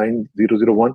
9001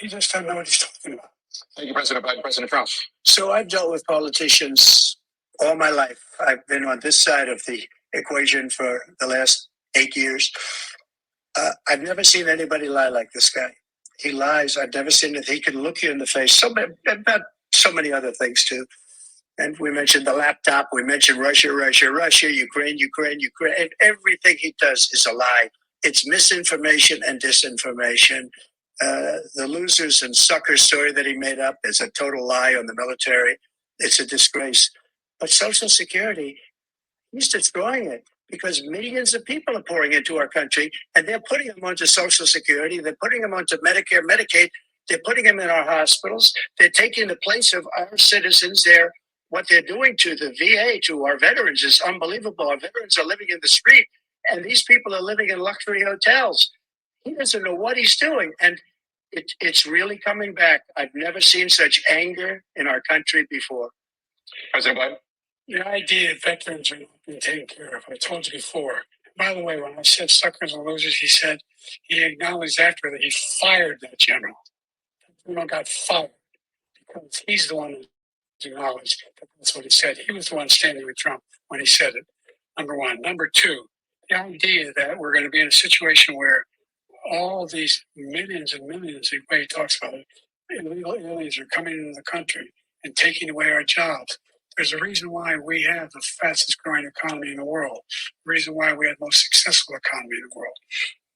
He just doesn't know what he's talking about. Thank you, President Biden. President Trump. So I've dealt with politicians all my life. I've been on this side of the equation for the last 8 years. I've never seen anybody lie like this guy. He lies. I've never seen it. He can look you in the face. About so many other things too. And we mentioned the laptop. We mentioned Russia, Ukraine. And everything he does is a lie. It's misinformation and disinformation. The losers and suckers story that he made up is a total lie on the military. It's a disgrace. But Social Security, he's destroying it because millions of people are pouring into our country and they're putting them onto Social Security. They're putting them onto Medicare, Medicaid. They're putting them in our hospitals. They're taking the place of our citizens. What they're doing to the VA, to our veterans, is unbelievable. Our veterans are living in the street, and these people are living in luxury hotels. He doesn't know what he's doing, and it's really coming back. I've never seen such anger in our country before. President Biden? The idea that veterans are not being taken care of, I told you before. By the way, when I said suckers and losers, he acknowledged after that he fired that general. That general got fired because he's the one who acknowledged that that's what he said. He was the one standing with Trump when he said it, number one. Number two, the idea that we're going to be in a situation where all these millions and millions, the way he talks about it, illegal aliens are coming into the country and taking away our jobs. There's a reason why we have the fastest growing economy in the world, the reason why we have the most successful economy in the world.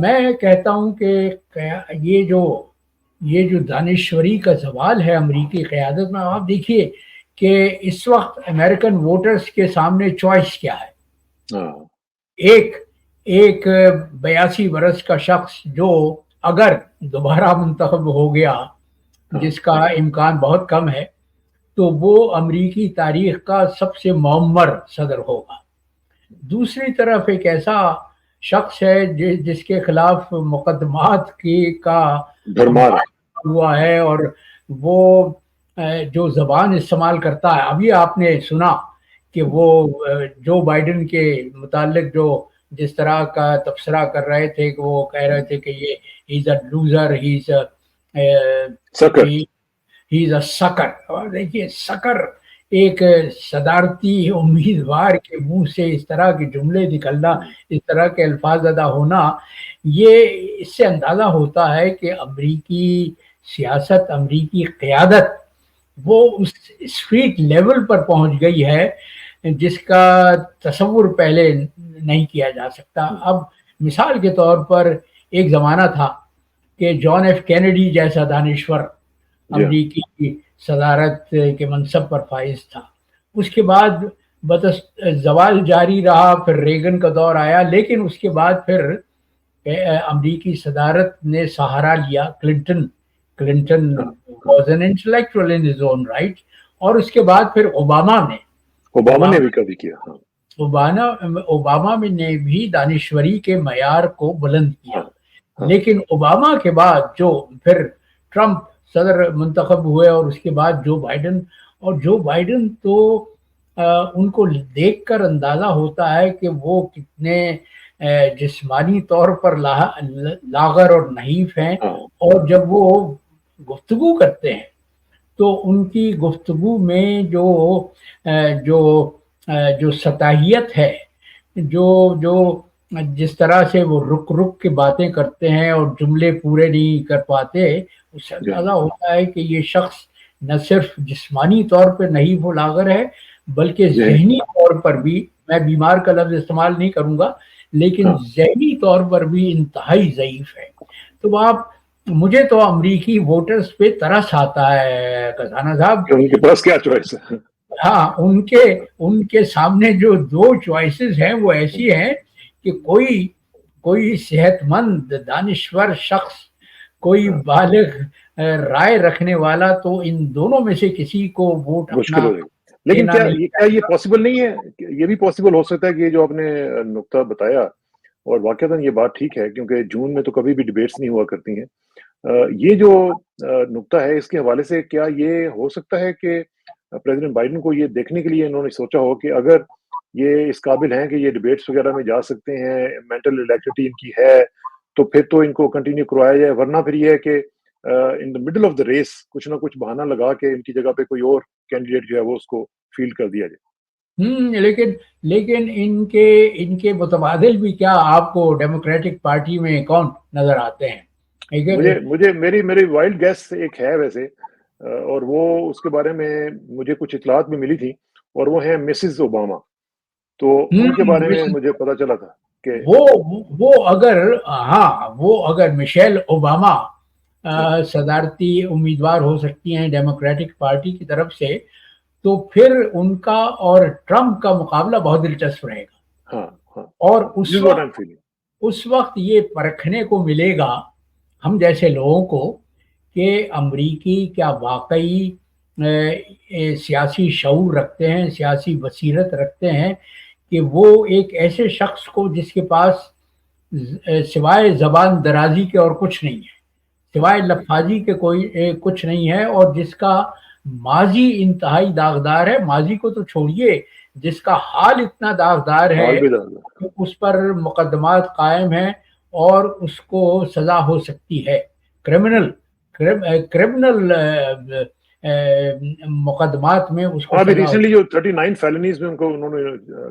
میں کہتا ہوں کہ یہ جو دانشوری کا زوال ہے امریکی قیادت میں، آپ دیکھیے کہ اس وقت امریکن ووٹرز کے سامنے چوائس کیا ہے. ایک 82 برس کا شخص جو اگر دوبارہ منتخب ہو گیا، جس کا امکان بہت کم ہے، تو وہ امریکی تاریخ کا سب سے معمر صدر ہوگا. دوسری طرف ایک ایسا شخص ہے جس کے خلاف مقدمات کا ہوا ہے، اور وہ جو زبان استعمال کرتا ہے. ابھی آپ نے سنا کہ وہ جو بائیڈن کے متعلق جس طرح کا تبصرہ کر رہے تھے کہ وہ کہہ رہے تھے کہ یہ ہی از اے لوزر، ہی از اے سکر. اور دیکھیے سکر، ایک صدارتی امیدوار کے منہ سے اس طرح کے جملے نکلنا، اس طرح کے الفاظ ادا ہونا، یہ اس سے اندازہ ہوتا ہے کہ امریکی سیاست، امریکی قیادت وہ اس اسٹریٹ لیول پر پہنچ گئی ہے جس کا تصور پہلے نہیں کیا جا سکتا. اب مثال کے طور پر ایک زمانہ تھا کہ جان ایف کینیڈی جیسا دانشور امریکی صدارت کے منصب پر فائز تھا. اس کے بعد زوال جاری رہا، پھر ریگن کا دور آیا، لیکن اس کے بعد پھر امریکی صدارت نے سہارا لیا Clinton was an intellectual in his own right. اور اس کے بعد پھر اوباما نے بھی کبھی کیا. اوباما نے بھی دانشوری کے معیار کو بلند کیا. لیکن اوباما کے بعد جو پھر ٹرمپ صدر منتخب ہوئے، اور اس کے بعد جو بائیڈن تو ان کو دیکھ کر اندازہ ہوتا ہے کہ وہ کتنے جسمانی طور پر لاغر اور نحیف ہیں. اور جب وہ گفتگو کرتے ہیں تو ان کی گفتگو میں جو سطحیت ہے، جس طرح سے وہ رک کے باتیں کرتے ہیں اور جملے پورے نہیں کر پاتے، اس سے اندازہ ہوتا ہے کہ یہ شخص نہ صرف جسمانی طور پر نحیف و لاغر ہے، بلکہ ذہنی طور پر بھی، میں بیمار کا لفظ استعمال نہیں کروں گا، لیکن ذہنی طور پر بھی انتہائی ضعیف ہے. تو مجھے تو امریکی ووٹرز پہ ترس آتا ہے کسانہ صاحب، ان کے پاس کیا چوائس ہے. ہاں، ان کے سامنے جو دو چوائسز ہیں وہ ایسی ہیں کہ کوئی صحت مند دانشور شخص، کوئی بالغ رائے رکھنے والا، تو ان دونوں میں سے کسی کو ووٹ مشکل ہو جائے گا. لیکن کیا یہ پاسبل نہیں ہے؟ یہ بھی پاسبل ہو سکتا ہے کہ یہ جو آپ نے نقطہ بتایا، اور واقعتاً یہ بات ٹھیک ہے، کیونکہ جون میں تو کبھی بھی ڈیبیٹس نہیں ہوا کرتی ہیں. یہ جو نقطہ ہے، اس کے حوالے سے کیا یہ ہو سکتا ہے کہ پریزیڈنٹ بائیڈن کو یہ دیکھنے کے لیے انہوں نے سوچا ہو کہ اگر یہ اس قابل ہیں کہ یہ ڈیبیٹس وغیرہ میں جا سکتے ہیں، مینٹل الیکٹریٹی ان کی ہے، تو پھر تو ان کو کنٹینیو کروایا جائے، ورنہ پھر یہ ہے کہ in the middle of the race کچھ نہ کچھ بہانہ لگا کے ان کی جگہ پہ کوئی اور کینڈیڈیٹ جو ہے وہ اس کو فیلڈ کر دیا جائے. لیکن ان کے متبادل بھی کیا آپ کو ڈیموکریٹک پارٹی میں کون نظر آتے ہیں؟ میری وائلڈ گیس ایک ہے ویسے، اور وہ اس کے بارے میں مجھے کچھ اطلاعات بھی ملی تھی، اور وہ ہیں مسز اوباما. تو ان کے بارے میں مجھے پتا چلا تھا کہ وہ اگر مشیل اوباما صدارتی امیدوار ہو سکتی ہیں ڈیموکریٹک پارٹی کی طرف سے، تو پھر ان کا اور ٹرمپ کا مقابلہ بہت دلچسپ رہے گا. اور اس وقت یہ پرکھنے کو ملے گا ہم جیسے لوگوں کو کہ امریکی کیا واقعی سیاسی شعور رکھتے ہیں، سیاسی بصیرت رکھتے ہیں، کہ وہ ایک ایسے شخص کو جس کے پاس سوائے زبان درازی کے اور کچھ نہیں ہے، سوائے لفاظی کے کوئی کچھ نہیں ہے، اور جس کا ماضی انتہائی داغدار ہے. ماضی کو تو چھوڑیے، جس کا حال اتنا داغدار ہے کہ اس پر مقدمات قائم ہیں اور اس کو سزا ہو سکتی ہے. کرمنل مقدمات میں اس کو ریسنٹلی جو 39 فیلنیز میں ان کو انہوں نے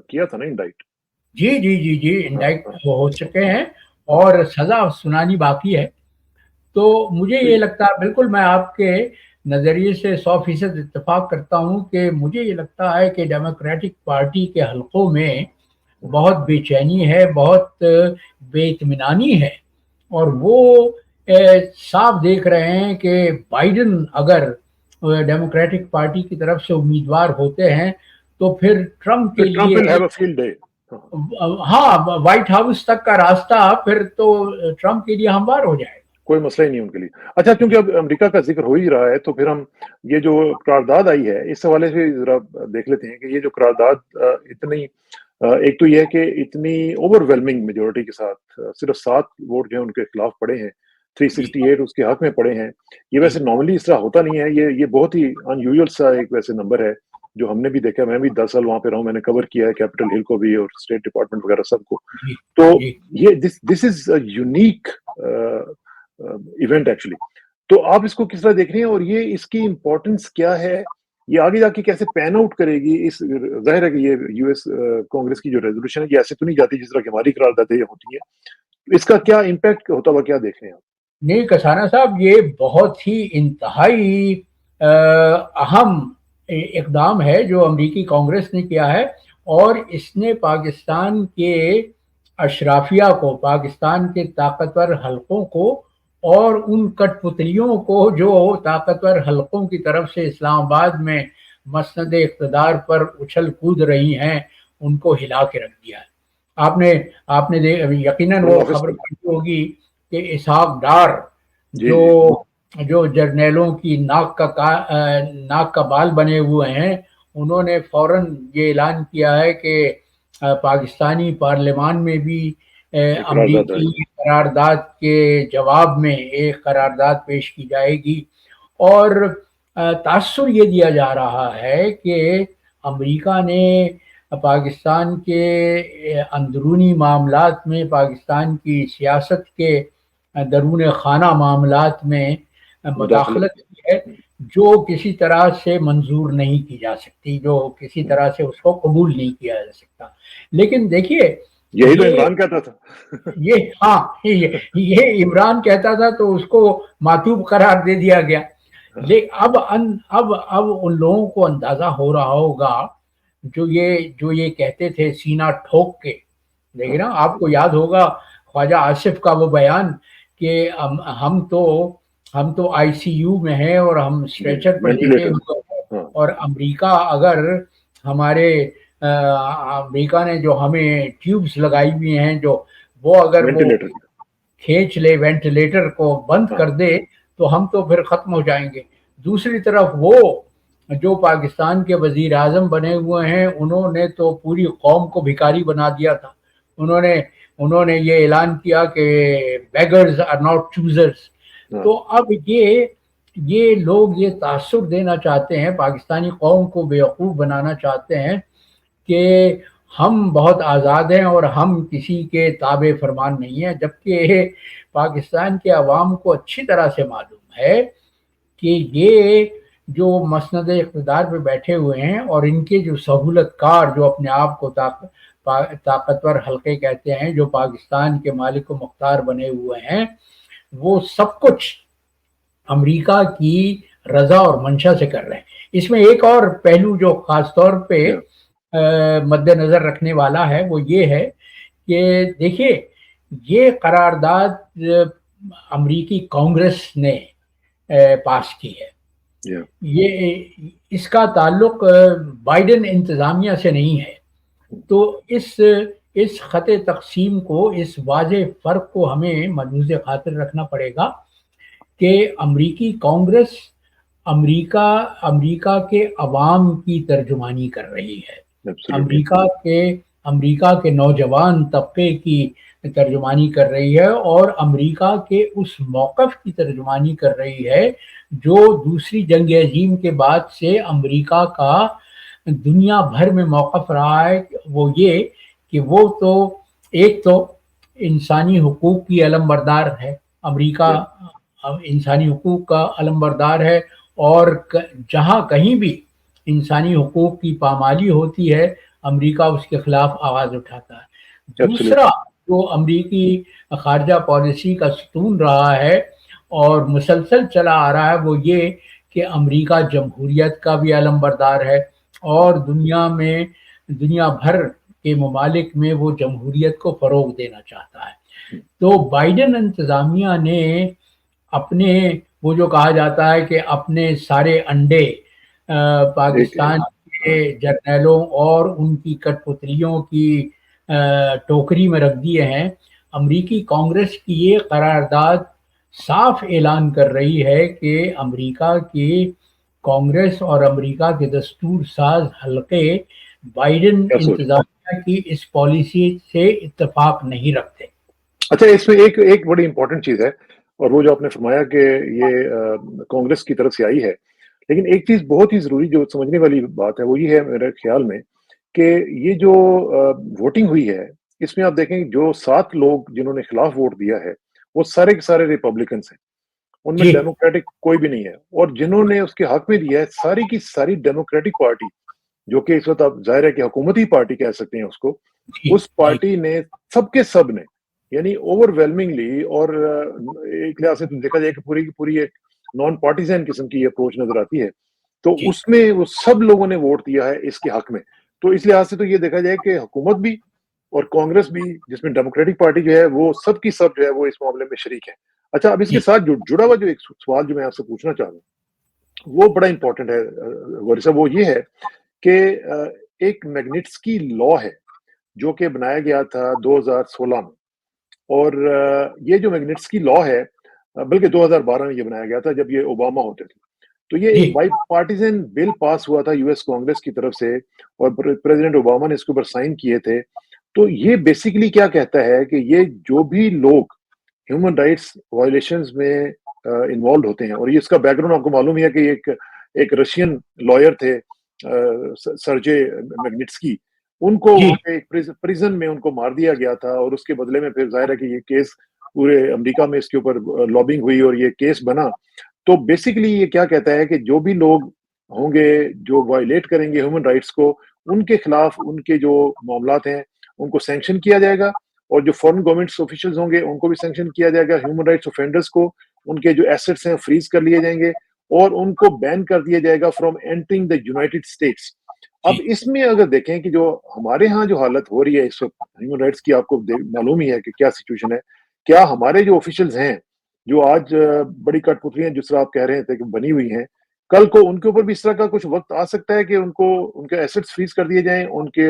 کیا تھا نا انڈائٹ. جی انڈائٹ ہو چکے ہیں اور سزا سنانی باقی ہے. تو مجھے یہ لگتا ہے، بالکل میں آپ کے نظریے سے 100% اتفاق کرتا ہوں، کہ مجھے یہ لگتا ہے کہ ڈیموکریٹک پارٹی کے حلقوں میں بہت بے چینی ہے, بہت بے اطمینانی ہے, اور وہ صاف دیکھ رہے ہیں کہ بائیڈن اگر ڈیموکریٹک پارٹی کی طرف سے امیدوار ہوتے ہیں تو پھر ٹرمپ کے ٹرمپ لیے, will have a field day. ہاں, وائٹ ہاؤس تک کا راستہ پھر تو ٹرمپ کے لیے ہموار ہو جائے گا. کوئی مسئلہ ہی نہیں ان کے لیے. اچھا, کیونکہ اب امریکہ کا ذکر ہو ہی رہا ہے تو پھر ہم یہ جو قرارداد آئی ہے اس حوالے سے ذرا دیکھ لیتے ہیں کہ یہ جو قرارداد اتنی ایک تو یہ ہے کہ اتنی اوور ویلمنگ میجورٹی کے ساتھ صرف 7 ووٹ جو ہیں ان کے خلاف پڑے ہیں, 368 اس کے حق میں پڑے ہیں. یہ ویسے نارملی اس طرح ہوتا نہیں ہے, یہ بہت ہی ان یوزول سا ایک ویسے نمبر ہے جو ہم نے بھی دیکھا. میں بھی 10 سال وہاں پہ رہا ہوں, میں نے کور کیا ہے کیپٹل ہل کو بھی اور اسٹیٹ ڈپارٹمنٹ وغیرہ سب کو. تو یہ دس از اے یونیک ایونٹ ایکچولی. تو آپ اس کو کس طرح دیکھ رہے ہیں اور یہ اس کی امپورٹنس کیا ہے, یہ آگے جا کے کیسے پین آؤٹ کرے گی؟ اس ظاہر ہے کہ یہ یو ایس کانگریس کی جو ریزولوشن ہے یہ ایسے تو نہیں جاتی جس طرح کی ہماری قراردادیں ہوتی ہیں, اس کا کیا امپیکٹ ہوتا ہوا کیا دیکھ رہے ہیں آپ؟ نہیں کسانا صاحب, یہ بہت ہی انتہائی اہم اقدام ہے جو امریکی کانگریس نے کیا ہے, اور اس نے پاکستان کے اشرافیہ کو, پاکستان کے طاقتور حلقوں کو اور ان کٹ پتلیوں کو جو طاقتور حلقوں کی طرف سے اسلام آباد میں مسند اقتدار پر اچھل کود رہی ہیں, ان کو ہلا کے رکھ دیا ہے. آپ نے یقیناً وہ خبر پڑھی ہوگی کہ اسحاق ڈار جو جرنیلوں کی ناک کا بال بنے ہوئے ہیں, انہوں نے فوراً یہ اعلان کیا ہے کہ پاکستانی پارلیمان میں بھی امریکی قرارداد کے جواب میں ایک قرارداد پیش کی جائے گی. اور تاثر یہ دیا جا رہا ہے کہ امریکہ نے پاکستان کے اندرونی معاملات میں, پاکستان کی سیاست کے درون خانہ معاملات میں مداخلت کی ہے جو کسی طرح سے منظور نہیں کی جا سکتی, جو کسی طرح سے اس کو قبول نہیں کیا جا سکتا. لیکن دیکھیے, یہی تو عمران کہتا تھا. یہ عمران کہتا تھا تو اس کو معطوب قرار دے دیا گیا. لیکن اب ان لوگوں کو اندازہ ہو رہا ہوگا جو یہ کہتے تھے سینہ ٹھوک کے, دیکھیں نا, آپ کو یاد ہوگا خواجہ آصف کا وہ بیان کہ ہم تو آئی سی یو میں ہیں اور ہم اسٹریچر پر لیٹے ہوئے ہیں, اور امریکہ اگر امریکہ نے جو ہمیں ٹیوبز لگائی ہوئی ہیں جو وہ اگر وہ کھینچ لے, وینٹیلیٹر کو بند کر دے تو ہم تو پھر ختم ہو جائیں گے. دوسری طرف وہ جو پاکستان کے وزیر اعظم بنے ہوئے ہیں, انہوں نے تو پوری قوم کو بھکاری بنا دیا تھا. انہوں نے یہ اعلان کیا کہ بیگرز آر ناٹ چوزرز. تو اب یہ لوگ یہ تاثر دینا چاہتے ہیں, پاکستانی قوم کو بیوقوف بنانا چاہتے ہیں کہ ہم بہت آزاد ہیں اور ہم کسی کے تابع فرمان نہیں ہیں, جبکہ پاکستان کے عوام کو اچھی طرح سے معلوم ہے کہ یہ جو مسند اقتدار پہ بیٹھے ہوئے ہیں اور ان کے جو سہولت کار جو اپنے آپ کو طاقتور حلقے کہتے ہیں, جو پاکستان کے مالک و مختار بنے ہوئے ہیں, وہ سب کچھ امریکہ کی رضا اور منشا سے کر رہے ہیں. اس میں ایک اور پہلو جو خاص طور پہ مد نظر رکھنے والا ہے وہ یہ ہے کہ دیکھیے, یہ قرارداد امریکی کانگریس نے پاس کی ہے. یہ اس کا تعلق بائیڈن انتظامیہ سے نہیں ہے. تو اس خط تقسیم کو, اس واضح فرق کو ہمیں ملحوظ خاطر رکھنا پڑے گا کہ امریکی کانگریس امریکہ کے عوام کی ترجمانی کر رہی ہے, امریکہ کے نوجوان طبقے کی ترجمانی کر رہی ہے, اور امریکہ کے اس موقف کی ترجمانی کر رہی ہے جو دوسری جنگ عظیم کے بعد سے امریکہ کا دنیا بھر میں موقف رہا ہے. وہ یہ کہ وہ تو ایک تو انسانی حقوق کی علم بردار ہے, امریکہ انسانی حقوق کا علم بردار ہے, اور جہاں کہیں بھی انسانی حقوق کی پامالی ہوتی ہے امریکہ اس کے خلاف آواز اٹھاتا ہے. دوسرا جو امریکی خارجہ پالیسی کا ستون رہا ہے اور مسلسل چلا آ رہا ہے وہ یہ کہ امریکہ جمہوریت کا بھی علم بردار ہے, اور دنیا بھر کے ممالک میں وہ جمہوریت کو فروغ دینا چاہتا ہے. تو بائیڈن انتظامیہ نے اپنے وہ جو کہا جاتا ہے کہ اپنے سارے انڈے پاکستان کے جرنیلوں اور ان کی کٹ پتلیوں کی ٹوکری میں رکھ دیے ہیں. امریکی کانگریس کی یہ قرارداد صاف اعلان کر رہی ہے کہ امریکہ کی کانگریس اور امریکہ کے دستور ساز حلقے بائیڈن انتظامیہ کی اس پالیسی سے اتفاق نہیں رکھتے. اچھا، اس میں ایک بڑی امپورٹنٹ چیز ہے، اور وہ جو آپ نے فرمایا کہ یہ کانگریس کی طرف سے آئی ہے، لیکن ایک چیز بہت ہی ضروری جو سمجھنے والی بات ہے وہ یہ ہے میرے خیال میں کہ یہ جو ووٹنگ ہوئی ہے اس میں آپ دیکھیں جو 7 لوگ جنہوں نے خلاف ووٹ دیا ہے وہ سارے کے سارے ریپبلکنس ہیں، ان میں ڈیموکریٹک کوئی بھی نہیں ہے، اور جنہوں نے اس کے حق میں دیا ہے ساری کی ساری ڈیموکریٹک پارٹی جو کہ اس وقت آپ ظاہر ہے کہ حکومتی پارٹی کہہ سکتے ہیں اس کو، اس پارٹی نے سب کے سب نے یعنی اوور ویلمنگلی، اور ایک لحاظ سے دیکھا جائے کہ پوری کی پوری ایک نان پارٹیزن قسم کی اپروچ نظر آتی ہے، تو اس میں وہ سب لوگوں نے ووٹ دیا ہے اس کے حق میں. تو اس لحاظ سے تو یہ دیکھا جائے کہ حکومت بھی اور کانگریس بھی جس میں ڈیموکریٹک پارٹی جو ہے وہ سب کی سب جو ہے وہ اس معاملے میں شریک ہے. اچھا، اب اس کے ساتھ جڑا ہوا جو ایک سوال جو میں آپ سے پوچھنا چاہ رہا ہوں وہ بڑا امپورٹنٹ ہے ورثہ، وہ یہ ہے کہ ایک میگنٹسکی لا ہے جو کہ بنایا گیا تھا 2016 میں، اور یہ جو میگنٹسکی لا ہے بلکہ 2012 میں یہ بنایا گیا تھا جب یہ اوباما ہوتے تھے. تو یہ ایک بائی پارٹیزن بل پاس ہوا تھا یو ایس کانگریس کی طرف سے، اور پریزیڈنٹ اوباما نے اس کے اوپر سائن کیے تھے. تو یہ بیسیکلی کیا کہتا ہے کہ یہ جو بھی لوگ ہیومن رائٹس وائلیشنز میں انوالوڈ ہوتے ہیں، اور یہ اس کا بیک گراؤنڈ آپ کو معلوم ہے کہ ایک رشین لائر تھے سرجے میگنٹسکی، ان کو وہاں پہ ایک پریزن میں ان کو مار دیا گیا تھا، اور اس کے بدلے میں پھر ظاہر ہے کہ یہ کیس پورے امریکہ میں اس کے اوپر لابنگ ہوئی اور یہ کیس بنا. تو بیسیکلی یہ کیا کہتا ہے کہ جو بھی لوگ ہوں گے جو وائلیٹ کریں گے ہیومن رائٹس کو، ان کے خلاف ان کے جو معاملات ہیں ان کو سینکشن کیا جائے گا، اور جو فورن گورنمنٹس آفیشلز ہوں گے ان کو بھی سینکشن کیا جائے گا. ہیومن رائٹس آفینڈرز کو ان کے جو ایسٹس ہیں فریز کر لیے جائیں گے، اور ان کو بین کر دیا جائے گا from entering the United States. اب اس میں اگر دیکھیں کہ جو ہمارے ہاں جو حالت ہو رہی ہے اس وقت ہیومن رائٹس کی، آپ کو معلوم ہی ہے کہ کیا سچویشن ہے. کیا ہمارے جو آفیشلز ہیں جو آج بڑی کٹ پتلیاں جس طرح آپ کہہ رہے تھے کہ بنی ہوئی ہیں، کل کو ان کے اوپر بھی اس طرح کا کچھ وقت آ سکتا ہے کہ ان کو ان کے ایسٹس فریز کر دیے جائیں، ان کے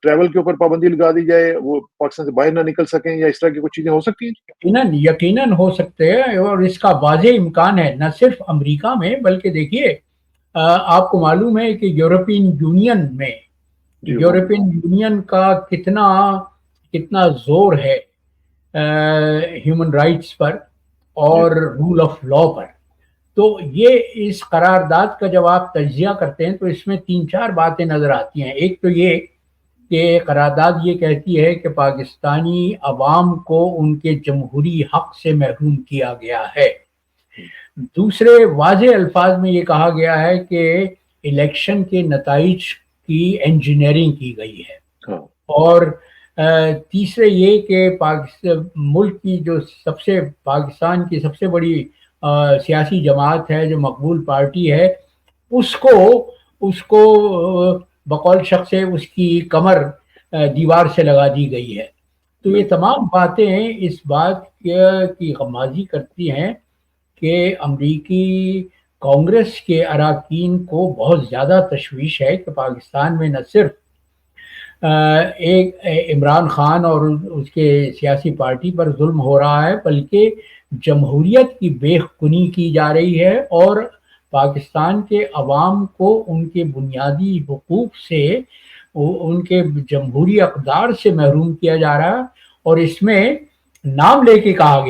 ٹریول کے اوپر پابندی لگا دی جائے، وہ پاکستان سے باہر نہ نکل سکیں، یا اس طرح کی کچھ چیزیں ہو سکتی ہیں؟ یقیناً ہو سکتے ہیں، اور اس کا واضح امکان ہے نہ صرف امریکہ میں بلکہ دیکھیے آپ کو معلوم ہے کہ یورپین یونین کا کتنا زور ہے ہیومن رائٹس پر اور رول آف لا پر. تو یہ اس قرارداد کا جب آپ تجزیہ کرتے ہیں تو اس میں 3-4 باتیں نظر آتی ہیں. ایک تو یہ کہ قرارداد یہ کہتی ہے کہ پاکستانی عوام کو ان کے جمہوری حق سے محروم کیا گیا ہے. دوسرے واضح الفاظ میں یہ کہا گیا ہے کہ الیکشن کے نتائج کی انجینئرنگ کی گئی ہے. اور تیسرے یہ کہ ملک کی جو پاکستان کی سب سے بڑی سیاسی جماعت ہے جو مقبول پارٹی ہے، اس کو بقول شخص اس کی کمر دیوار سے لگا دی گئی ہے. تو یہ تمام باتیں اس بات کی غمازی کرتی ہیں کہ امریکی کانگریس کے اراکین کو بہت زیادہ تشویش ہے کہ پاکستان میں نہ صرف ایک عمران خان اور اس کے سیاسی پارٹی پر ظلم ہو رہا ہے، بلکہ جمہوریت کی بے خونی کی جا رہی ہے، اور پاکستان کے عوام کو ان کے بنیادی حقوق سے، ان کے جمہوری اقدار سے محروم کیا جا رہا ہے. اور اس میں نام لے کے کہا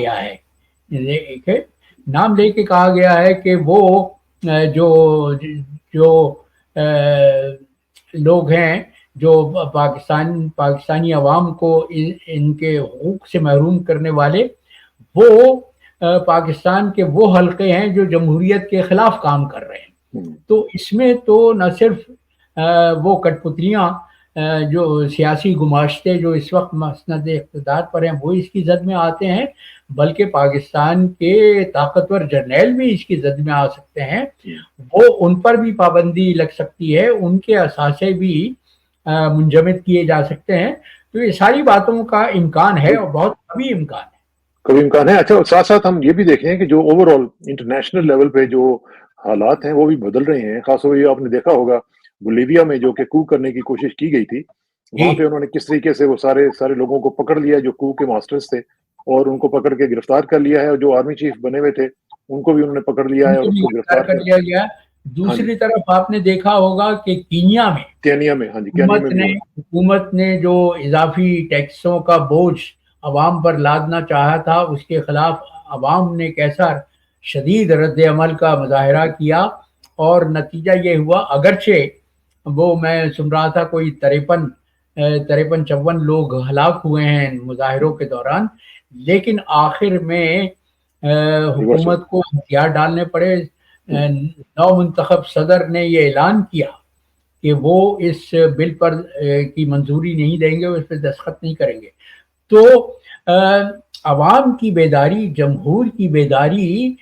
گیا ہے کہ وہ جو لوگ ہیں جو پاکستانی عوام کو ان کے حقوق سے محروم کرنے والے، وہ پاکستان کے وہ حلقے ہیں جو جمہوریت کے خلاف کام کر رہے ہیں. تو اس میں تو نہ صرف وہ کٹ پتلیاں جو سیاسی گماشتے جو اس وقت مسند اقتدار پر ہیں وہ اس کی زد میں آتے ہیں، بلکہ پاکستان کے طاقتور جرنیل بھی اس کی زد میں آ سکتے ہیں. وہ ان پر بھی پابندی لگ سکتی ہے، ان کے اثاثے بھی منجمد کیے جا سکتے ہیں. تو یہ ساری باتوں کا امکان ہے اور بہت کبھی امکان ہے. کبھی امکان ہے. اچھا ساتھ ساتھ ہم یہ بھی دیکھ رہے ہیں کہ جو اوور آل انٹرنیشنل لیول پہ جو حالات ہیں وہ بھی بدل رہے ہیں. خاص طور پر آپ نے دیکھا ہوگا بولیویا میں جو کہ کو کرنے کی کوشش کی گئی تھی, وہاں پہ انہوں نے کس طریقے سے وہ سارے لوگوں کو پکڑ لیا جو کو کے ماسٹرز تھے, اور ان کو پکڑ کے گرفتار کر لیا ہے, اور جو آرمی چیف بنے ہوئے تھے ان کو بھی انہوں نے پکڑ لیا ہے اور اس کو گرفتار کر لیا گیا. دوسری طرف آپ نے دیکھا ہوگا کہ کینیا میں کینیا میں حکومت نے جو اضافی ٹیکسوں کا بوجھ عوام پر لادنا چاہا تھا, اس کے خلاف عوام نے کیسا شدید رد عمل کا مظاہرہ کیا, اور نتیجہ یہ ہوا اگرچہ وہ میں سن رہا تھا کوئی 53-54 لوگ ہلاک ہوئے ہیں مظاہروں کے دوران, لیکن آخر میں حکومت کو ہتھیار ڈالنے پڑے. نو منتخب صدر نے یہ اعلان کیا کہ وہ اس بل پر کی منظوری نہیں دیں گے, اس پہ دستخط نہیں کریں گے. تو عوام کی بیداری, جمہور کی بیداری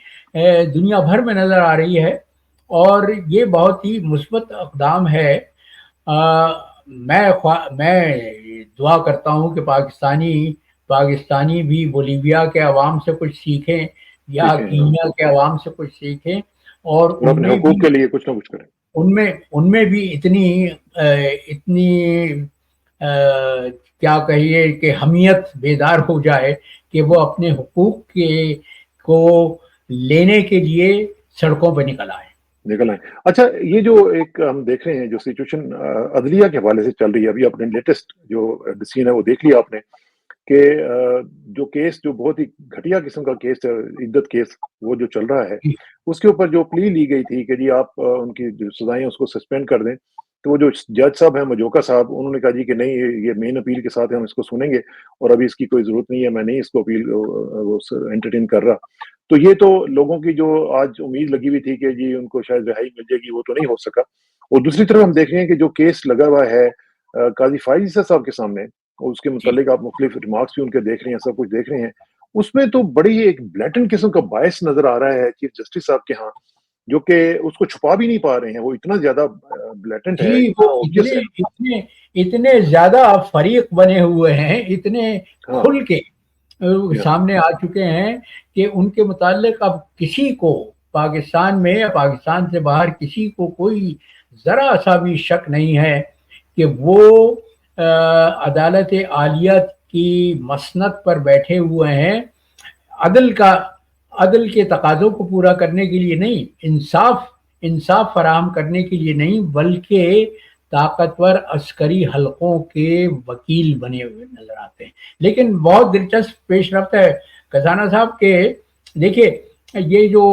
دنیا بھر میں نظر آ رہی ہے, اور یہ بہت ہی مثبت اقدام ہے. میں دعا کرتا ہوں کہ پاکستانی بھی بولیویا کے عوام سے کچھ سیکھیں یا کینیا کے عوام سے کچھ سیکھیں, اور اپنے حقوق کے لیے کچھ نہ کچھ کریں. ان میں بھی اتنی کیا کہیے کہ حمیت بیدار ہو جائے کہ وہ اپنے حقوق کو لینے کے لیے سڑکوں پہ نکل آئے. اچھا, یہ جو ایک ہم دیکھ رہے ہیں جو سچویشن عدلیہ کے حوالے سے چل رہی ہے, ابھی آپ نے لیٹسٹ جو ڈسیزن ہے وہ دیکھ لیا آپ نے, کہ جو کیس جو بہت ہی گھٹیا قسم کا کیس ہے, عدت کیس وہ جو چل رہا ہے, اس کے اوپر جو پلی لی گئی تھی کہ جی آپ ان کی جو سزائیں اس کو سسپینڈ کر دیں, تو وہ جو جج صاحب ہیں مجوکا صاحب, انہوں نے کہا جی کہ نہیں, یہ مین اپیل کے ساتھ ہم اس کو سنیں گے اور ابھی اس کی کوئی ضرورت نہیں ہے, میں نہیں اس کو اپیل انٹرٹین کر رہا. تو یہ تو لوگوں کی جو آج امید لگی ہوئی تھی کہ جی ان کو شاید رہائی مل جائے گی, وہ تو نہیں ہو سکا. اور دوسری طرف ہم دیکھ رہے ہیں کہ جو کیس لگا ہوا ہے قاضی فائز عیسیٰ صاحب کے سامنے, اور اس کے متعلق آپ مختلف ریمارکس بھی ان کے دیکھ رہے ہیں, سب کچھ دیکھ رہے ہیں, اس میں تو بڑی ایک بلیٹنٹ قسم کا باعث نظر آ رہا ہے چیف جسٹس صاحب کے ہاں, جو کہ اس کو چھپا بھی نہیں پا رہے ہیں. وہ اتنا زیادہ بلیٹنٹ ہے, اتنے زیادہ فریق بنے ہوئے ہیں, اتنے کھل کے سامنے آ چکے ہیں کہ ان کے متعلق اب کسی کو پاکستان میں یا پاکستان سے باہر کسی کو کوئی ذرا سا بھی شک نہیں ہے کہ وہ عدالت عالیہ کی مسند پر بیٹھے ہوئے ہیں, عدل کے تقاضوں کو پورا کرنے کے لیے نہیں, انصاف فراہم کرنے کے لیے نہیں, بلکہ طاقتور عسکری حلقوں کے وکیل بنے ہوئے نظر آتے ہیں. لیکن بہت دلچسپ پیش رفت ہے خزانہ صاحب کہ دیکھیے یہ جو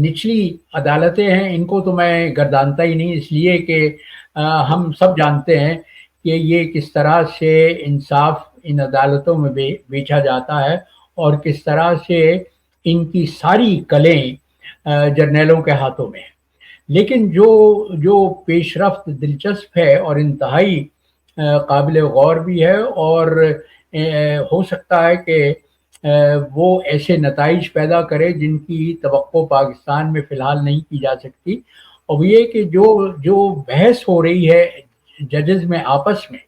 نچلی عدالتیں ہیں ان کو تو میں گردانتا ہی نہیں, اس لیے کہ ہم سب جانتے ہیں کہ یہ کس طرح سے انصاف ان عدالتوں میں بیچا جاتا ہے, اور کس طرح سے ان کی ساری کلیں جرنیلوں کے ہاتھوں میں. لیکن جو پیش رفت دلچسپ ہے اور انتہائی قابل غور بھی ہے, اور ہو سکتا ہے کہ وہ ایسے نتائج پیدا کرے جن کی توقع پاکستان میں فی الحال نہیں کی جا سکتی, اور یہ کہ جو بحث ہو رہی ہے ججز میں آپس میں,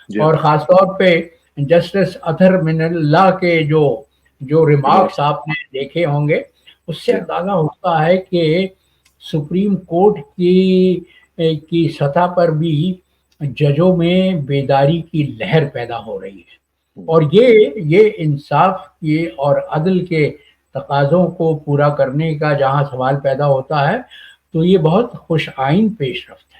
اور خاص طور پہ جسٹس اطہر من اللہ کے جو ریمارکس آپ نے دیکھے ہوں گے, اس سے اندازہ ہوتا ہے کہ سپریم کورٹ کی سطح پر بھی ججوں میں بیداری کی لہر پیدا ہو رہی ہے, اور یہ انصاف کے اور عدل کے تقاضوں کو پورا کرنے کا جہاں سوال پیدا ہوتا ہے تو یہ بہت خوش آئند پیش رفت ہے.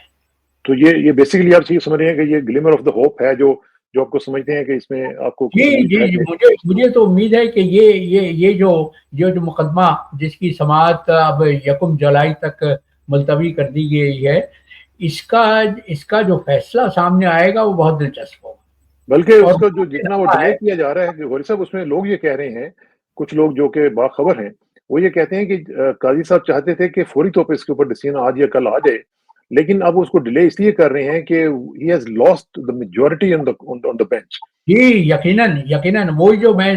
تو یہ بیسیکلی آپ یہ سمجھ رہے ہیں کہ یہ گلیمر آف دا ہوپ ہے جو آپ کو سمجھتے ہیں کہ اس میں آپ کو جی مجھے تو امید ہے کہ یہ جو مقدمہ جس کی سماعت اب 1 جولائی تک ملتوی کر دی گئی ہے, اس کا جو فیصلہ سامنے آئے گا وہ بہت دلچسپ ہوگا. بلکہ اس کا جو جتنا وہ ڈیلے کیا جا رہا ہے کہ غوری صاحب, اس میں لوگ یہ کہہ رہے ہیں, کچھ لوگ جو کہ باخبر ہیں وہ یہ کہتے ہیں کہ قاضی صاحب چاہتے تھے کہ فوری طور پہ اس کے اوپر ڈیسیژن آج یا کل آ جائے, لیکن اب اس کو ڈیلے اس لیے کر رہے ہیں کہ he has lost the majority on the bench. جی یقیناً وہی جو میں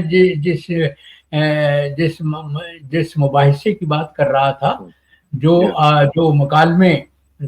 جس مباحثے کی بات کر رہا تھا, جو مکالمے